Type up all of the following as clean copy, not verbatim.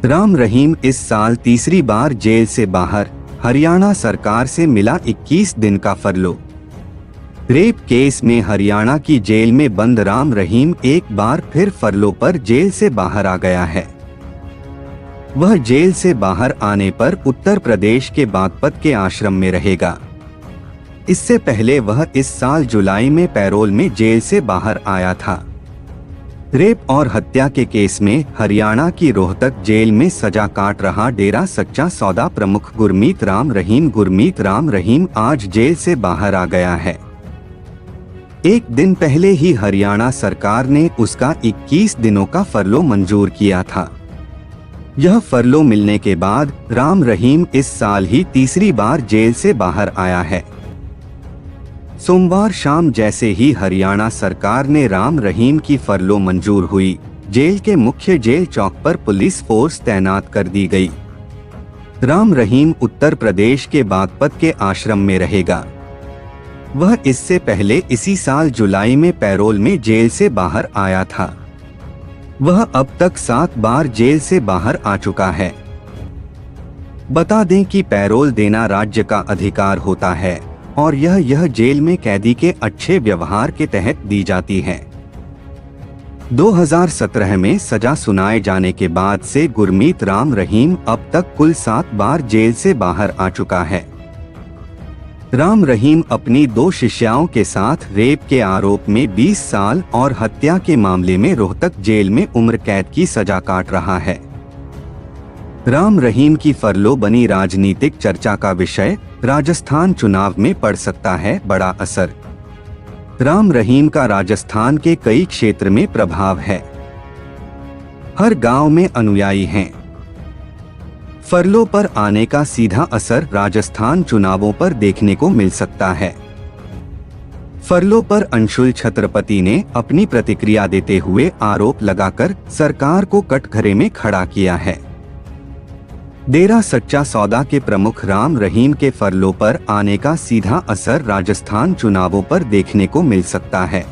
राम रहीम इस साल तीसरी बार जेल से बाहर, हरियाणा सरकार से मिला 21 दिन का फरलो। रेप केस में हरियाणा की जेल में बंद राम रहीम एक बार फिर फरलो पर जेल से बाहर आ गया है। वह जेल से बाहर आने पर उत्तर प्रदेश के बागपत के आश्रम में रहेगा। इससे पहले वह इस साल जुलाई में पैरोल में जेल से बाहर आया था। रेप और हत्या के केस में हरियाणा की रोहतक जेल में सजा काट रहा डेरा सच्चा सौदा प्रमुख गुरमीत राम रहीम आज जेल से बाहर आ गया है। एक दिन पहले ही हरियाणा सरकार ने उसका 21 दिनों का फरलो मंजूर किया था। यह फरलो मिलने के बाद राम रहीम इस साल ही तीसरी बार जेल से बाहर आया है। सोमवार शाम जैसे ही हरियाणा सरकार ने राम रहीम की फरलो मंजूर हुई, जेल के मुख्य जेल चौक पर पुलिस फोर्स तैनात कर दी गई। राम रहीम उत्तर प्रदेश के बागपत के आश्रम में रहेगा। वह इससे पहले इसी साल जुलाई में पैरोल में जेल से बाहर आया था। वह अब तक 7 बार जेल से बाहर आ चुका है। बता दें कि पैरोल देना राज्य का अधिकार होता है और यह जेल में कैदी के अच्छे व्यवहार के तहत दी जाती है। 2017 में सजा सुनाए जाने के बाद से गुरमीत राम रहीम अब तक कुल 7 बार जेल से बाहर आ चुका है। राम रहीम अपनी 2 शिष्याओं के साथ रेप के आरोप में 20 साल और हत्या के मामले में रोहतक जेल में उम्र कैद की सजा काट रहा है। राम रहीम की फरलो बनी राजनीतिक चर्चा का विषय। राजस्थान चुनाव में पड़ सकता है बड़ा असर। राम रहीम का राजस्थान के कई क्षेत्र में प्रभाव है। हर गांव में अनुयायी हैं। फरलो पर आने का सीधा असर राजस्थान चुनावों पर देखने को मिल सकता है। फरलो पर अंशुल छत्रपति ने अपनी प्रतिक्रिया देते हुए आरोप लगाकर सरकार को कटघरे में खड़ा किया है। डेरा सच्चा सौदा के प्रमुख राम रहीम के फरलो पर आने का सीधा असर राजस्थान चुनावों पर देखने को मिल सकता है।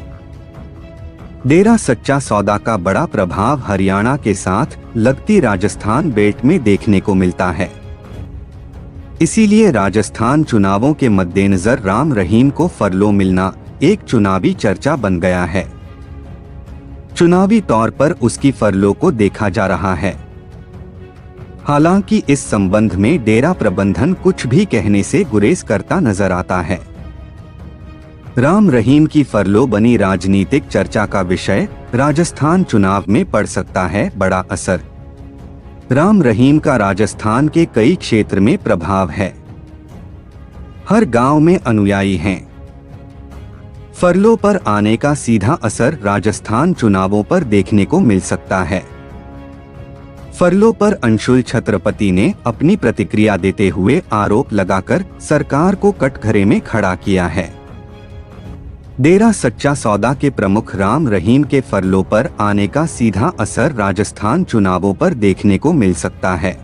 डेरा सच्चा सौदा का बड़ा प्रभाव हरियाणा के साथ लगती राजस्थान बेल्ट में देखने को मिलता है। इसीलिए राजस्थान चुनावों के मद्देनजर राम रहीम को फरलो मिलना एक चुनावी चर्चा बन गया है। चुनावी तौर पर उसकी फरलो को देखा जा रहा है। हालांकि इस संबंध में डेरा प्रबंधन कुछ भी कहने से गुरेज करता नजर आता है। राम रहीम की फरलो बनी राजनीतिक चर्चा का विषय। राजस्थान चुनाव में पड़ सकता है बड़ा असर। राम रहीम का राजस्थान के कई क्षेत्र में प्रभाव है। हर गांव में अनुयायी हैं। फरलो पर आने का सीधा असर राजस्थान चुनावों पर देखने को मिल सकता है। फरलो पर अंशुल छत्रपति ने अपनी प्रतिक्रिया देते हुए आरोप लगाकर सरकार को कटघरे में खड़ा किया है। डेरा सच्चा सौदा के प्रमुख राम रहीम के फरलो पर आने का सीधा असर राजस्थान चुनावों पर देखने को मिल सकता है।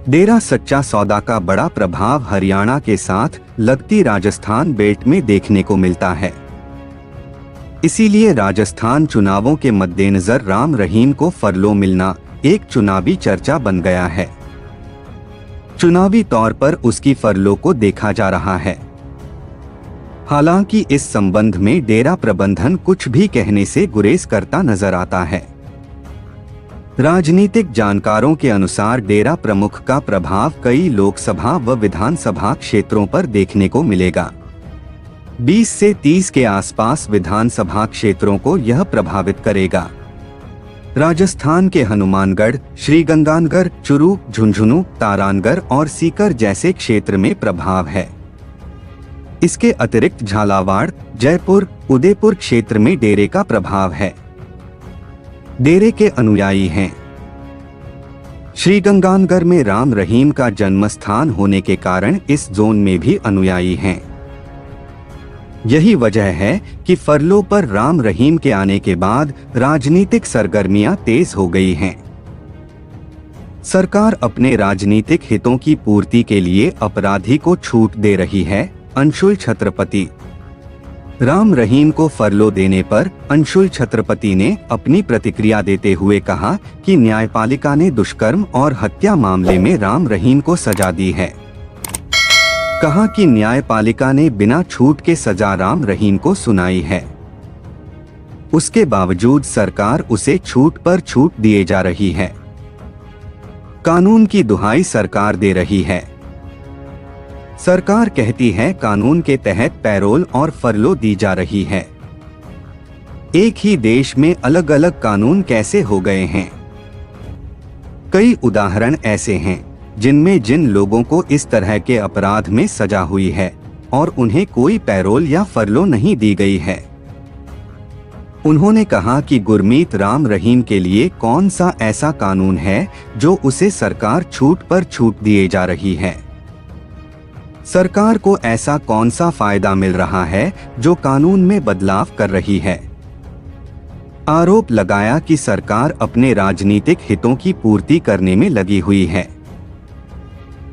डेरा सच्चा सौदा का बड़ा प्रभाव हरियाणा के साथ लगती राजस्थान बेल्ट में देखने को मिलता है। इसीलिए राजस्थान चुनावों के मद्देनजर राम रहीम को फरलो मिलना एक चुनावी चर्चा बन गया है। चुनावी तौर पर उसकी फरलो को देखा जा रहा है। हालांकि इस संबंध में डेरा प्रबंधन कुछ भी कहने से गुरेज करता नजर आता है। राजनीतिक जानकारों के अनुसार डेरा प्रमुख का प्रभाव कई लोकसभा व विधानसभा क्षेत्रों पर देखने को मिलेगा। 20 से 30 के आसपास विधानसभा क्षेत्रों को यह प्रभावित करेगा। राजस्थान के हनुमानगढ़, श्रीगंगानगर, चुरू, झुंझुनू, तारानगढ़ और सीकर जैसे क्षेत्र में प्रभाव है। इसके अतिरिक्त झालावाड़, जयपुर, उदयपुर क्षेत्र में डेरे का प्रभाव है। डेरे के अनुयायी हैं। श्रीगंगानगर में राम रहीम का जन्म स्थान होने के कारण इस जोन में भी अनुयायी हैं। यही वजह है कि फरलो पर राम रहीम के आने के बाद राजनीतिक सरगर्मियां तेज हो गई हैं। सरकार अपने राजनीतिक हितों की पूर्ति के लिए अपराधी को छूट दे रही है। अंशुल छत्रपति। राम रहीम को फरलो देने पर अंशुल छत्रपति ने अपनी प्रतिक्रिया देते हुए कहा कि न्यायपालिका ने दुष्कर्म और हत्या मामले में राम रहीम को सजा दी है। कहा कि न्यायपालिका ने बिना छूट के सजा राम रहीम को सुनाई है, उसके बावजूद सरकार उसे छूट पर छूट दिए जा रही है। कानून की दुहाई सरकार दे रही है। सरकार कहती है कानून के तहत पैरोल और फरलो दी जा रही है। एक ही देश में अलग अलग कानून कैसे हो गए हैं? कई उदाहरण ऐसे हैं जिनमें जिन लोगों को इस तरह के अपराध में सजा हुई है और उन्हें कोई पैरोल या फरलो नहीं दी गई है। उन्होंने कहा कि गुरमीत राम रहीम के लिए कौन सा ऐसा कानून है जो उसे सरकार छूट पर छूट दिए जा रही है। सरकार को ऐसा कौन सा फायदा मिल रहा है जो कानून में बदलाव कर रही है। आरोप लगाया कि सरकार अपने राजनीतिक हितों की पूर्ति करने में लगी हुई है।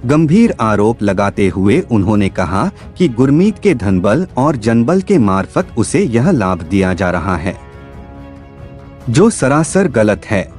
गंभीर आरोप लगाते हुए उन्होंने कहा कि गुरमीत के धनबल और जनबल के मार्फत उसे यह लाभ दिया जा रहा है, जो सरासर गलत है।